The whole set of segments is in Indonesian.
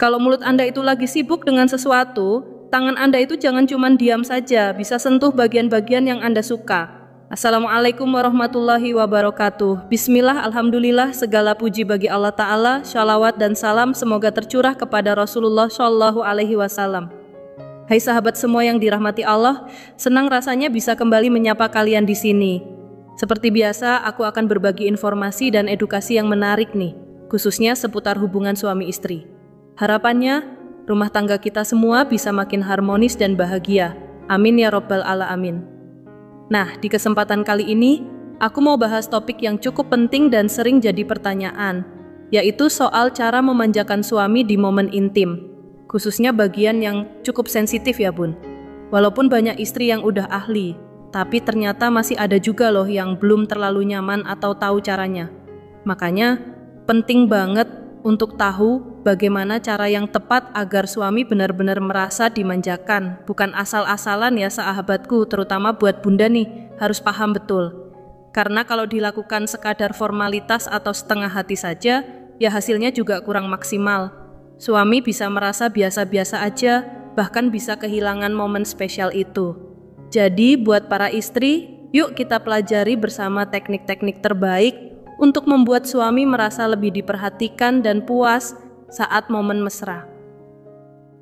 Kalau mulut Anda itu lagi sibuk dengan sesuatu, tangan Anda itu jangan cuma diam saja, bisa sentuh bagian-bagian yang Anda suka. Assalamualaikum warahmatullahi wabarakatuh. Bismillah, alhamdulillah, segala puji bagi Allah Ta'ala, sholawat dan salam semoga tercurah kepada Rasulullah Shallallahu Alaihi Wasallam. Hai sahabat semua yang dirahmati Allah, senang rasanya bisa kembali menyapa kalian di sini. Seperti biasa, aku akan berbagi informasi dan edukasi yang menarik nih, khususnya seputar hubungan suami istri. Harapannya, rumah tangga kita semua bisa makin harmonis dan bahagia. Amin ya Rabbal Alamin. Nah, di kesempatan kali ini, aku mau bahas topik yang cukup penting dan sering jadi pertanyaan, yaitu soal cara memanjakan suami di momen intim, khususnya bagian yang cukup sensitif ya bun. Walaupun banyak istri yang udah ahli, tapi ternyata masih ada juga loh yang belum terlalu nyaman atau tahu caranya. Makanya, penting banget untuk tahu bagaimana cara yang tepat agar suami benar-benar merasa dimanjakan. Bukan asal-asalan ya sahabatku, terutama buat bunda nih, harus paham betul. Karena kalau dilakukan sekadar formalitas atau setengah hati saja, ya hasilnya juga kurang maksimal. Suami bisa merasa biasa-biasa aja, bahkan bisa kehilangan momen spesial itu. Jadi buat para istri, yuk kita pelajari bersama teknik-teknik terbaik untuk membuat suami merasa lebih diperhatikan dan puas saat momen mesra.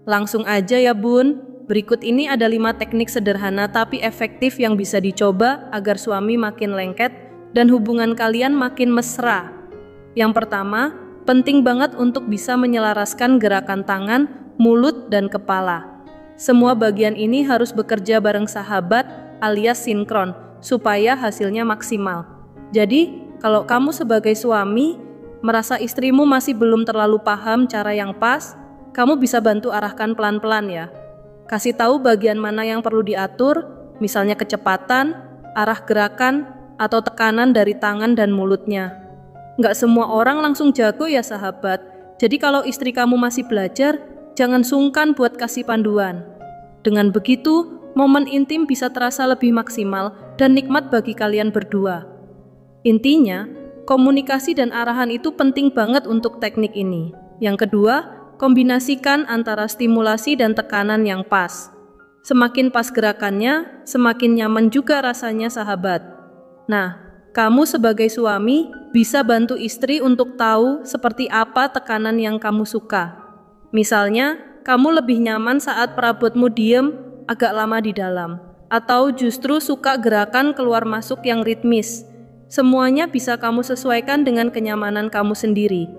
Langsung aja ya bun, berikut ini ada 5 teknik sederhana tapi efektif yang bisa dicoba agar suami makin lengket dan hubungan kalian makin mesra. Yang pertama, penting banget untuk bisa menyelaraskan gerakan tangan, mulut, dan kepala. Semua bagian ini harus bekerja bareng sahabat alias sinkron supaya hasilnya maksimal. Jadi, kalau kamu sebagai suami merasa istrimu masih belum terlalu paham cara yang pas, kamu bisa bantu arahkan pelan-pelan ya. Kasih tahu bagian mana yang perlu diatur, misalnya kecepatan, arah gerakan, atau tekanan dari tangan dan mulutnya. Nggak semua orang langsung jago ya sahabat, jadi kalau istri kamu masih belajar, jangan sungkan buat kasih panduan. Dengan begitu, momen intim bisa terasa lebih maksimal dan nikmat bagi kalian berdua. Intinya, komunikasi dan arahan itu penting banget untuk teknik ini. Yang kedua, kombinasikan antara stimulasi dan tekanan yang pas. Semakin pas gerakannya, semakin nyaman juga rasanya sahabat. Nah, kamu sebagai suami bisa bantu istri untuk tahu seperti apa tekanan yang kamu suka. Misalnya, kamu lebih nyaman saat perabotmu diem agak lama di dalam, atau justru suka gerakan keluar masuk yang ritmis. Semuanya bisa kamu sesuaikan dengan kenyamanan kamu sendiri.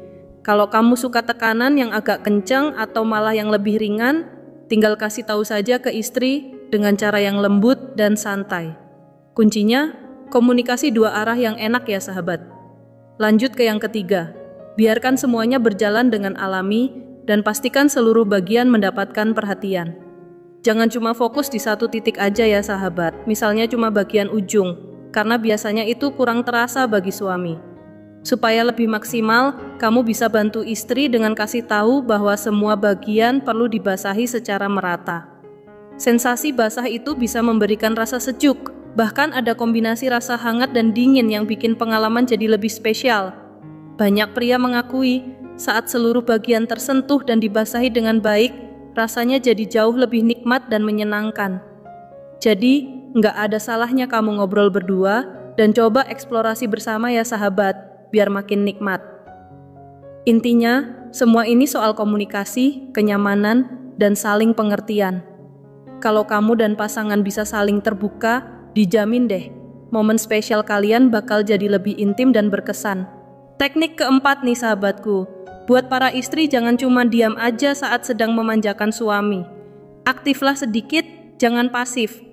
Kalau kamu suka tekanan yang agak kencang atau malah yang lebih ringan, tinggal kasih tahu saja ke istri dengan cara yang lembut dan santai. Kuncinya, komunikasi dua arah yang enak ya sahabat. Lanjut ke yang ketiga, biarkan semuanya berjalan dengan alami dan pastikan seluruh bagian mendapatkan perhatian. Jangan cuma fokus di satu titik aja ya sahabat, misalnya cuma bagian ujung, karena biasanya itu kurang terasa bagi suami. Supaya lebih maksimal, kamu bisa bantu istri dengan kasih tahu bahwa semua bagian perlu dibasahi secara merata. Sensasi basah itu bisa memberikan rasa sejuk, bahkan ada kombinasi rasa hangat dan dingin yang bikin pengalaman jadi lebih spesial. Banyak pria mengakui, saat seluruh bagian tersentuh dan dibasahi dengan baik, rasanya jadi jauh lebih nikmat dan menyenangkan. Jadi, nggak ada salahnya kamu ngobrol berdua dan coba eksplorasi bersama ya sahabat, biar makin nikmat. Intinya, semua ini soal komunikasi, kenyamanan, dan saling pengertian. Kalau kamu dan pasangan bisa saling terbuka, dijamin deh, momen spesial kalian bakal jadi lebih intim dan berkesan. Teknik keempat nih sahabatku, buat para istri jangan cuma diam aja saat sedang memanjakan suami. Aktiflah sedikit, jangan pasif.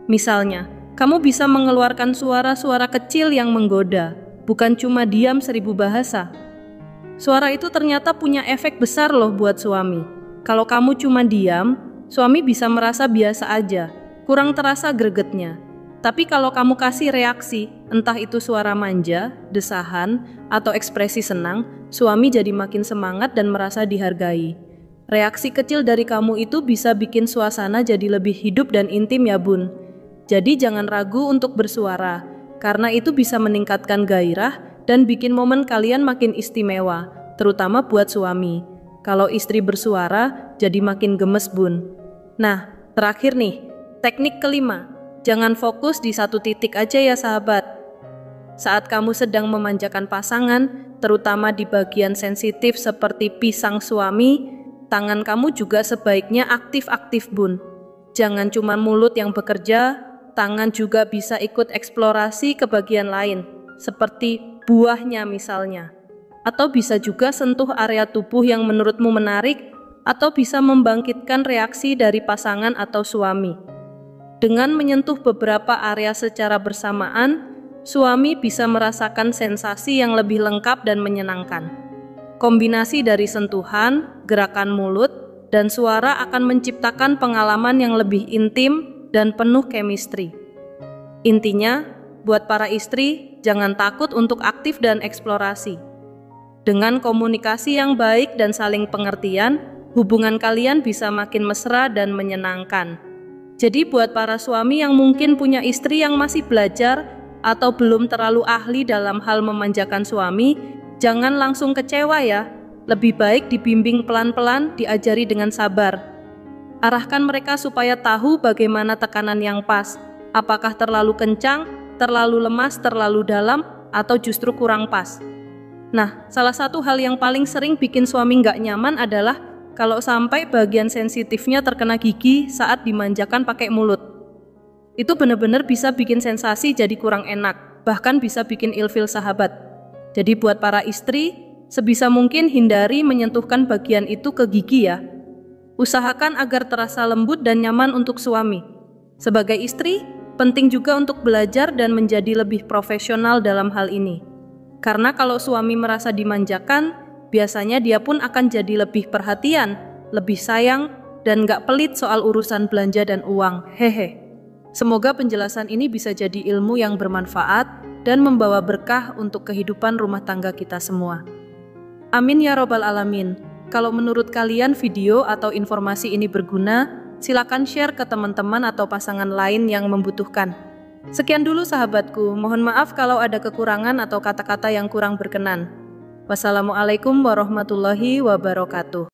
Misalnya, kamu bisa mengeluarkan suara-suara kecil yang menggoda, bukan cuma diam 1000 bahasa. Suara itu ternyata punya efek besar loh buat suami. Kalau kamu cuma diam, suami bisa merasa biasa aja, kurang terasa gregetnya. Tapi kalau kamu kasih reaksi, entah itu suara manja, desahan, atau ekspresi senang, suami jadi makin semangat dan merasa dihargai. Reaksi kecil dari kamu itu bisa bikin suasana jadi lebih hidup dan intim ya bun. Jadi jangan ragu untuk bersuara, karena itu bisa meningkatkan gairah dan bikin momen kalian makin istimewa, terutama buat suami. Kalau istri bersuara, jadi makin gemes, Bun. Nah, terakhir nih, teknik kelima. Jangan fokus di satu titik aja ya sahabat. Saat kamu sedang memanjakan pasangan, terutama di bagian sensitif seperti pisang suami, tangan kamu juga sebaiknya aktif-aktif, Bun. Jangan cuma mulut yang bekerja, tangan juga bisa ikut eksplorasi ke bagian lain, seperti buahnya misalnya. Atau bisa juga sentuh area tubuh yang menurutmu menarik, atau bisa membangkitkan reaksi dari pasangan atau suami. Dengan menyentuh beberapa area secara bersamaan, suami bisa merasakan sensasi yang lebih lengkap dan menyenangkan. Kombinasi dari sentuhan, gerakan mulut, dan suara akan menciptakan pengalaman yang lebih intim dan penuh chemistry. Intinya, buat para istri, jangan takut untuk aktif dan eksplorasi. Dengan komunikasi yang baik dan saling pengertian, hubungan kalian bisa makin mesra dan menyenangkan. Jadi buat para suami yang mungkin punya istri yang masih belajar atau belum terlalu ahli dalam hal memanjakan suami, jangan langsung kecewa ya. Lebih baik dibimbing pelan-pelan, diajari dengan sabar. Arahkan mereka supaya tahu bagaimana tekanan yang pas. Apakah terlalu kencang, terlalu lemas, terlalu dalam, atau justru kurang pas. Nah, salah satu hal yang paling sering bikin suami nggak nyaman adalah kalau sampai bagian sensitifnya terkena gigi saat dimanjakan pakai mulut. Itu benar-benar bisa bikin sensasi jadi kurang enak, bahkan bisa bikin ilfil sahabat. Jadi buat para istri, sebisa mungkin hindari menyentuhkan bagian itu ke gigi ya. Usahakan agar terasa lembut dan nyaman untuk suami. Sebagai istri, penting juga untuk belajar dan menjadi lebih profesional dalam hal ini. Karena kalau suami merasa dimanjakan, biasanya dia pun akan jadi lebih perhatian, lebih sayang, dan gak pelit soal urusan belanja dan uang. Hehe. Semoga penjelasan ini bisa jadi ilmu yang bermanfaat dan membawa berkah untuk kehidupan rumah tangga kita semua. Amin ya robbal alamin. Kalau menurut kalian video atau informasi ini berguna, silakan share ke teman-teman atau pasangan lain yang membutuhkan. Sekian dulu sahabatku, mohon maaf kalau ada kekurangan atau kata-kata yang kurang berkenan. Wassalamualaikum warahmatullahi wabarakatuh.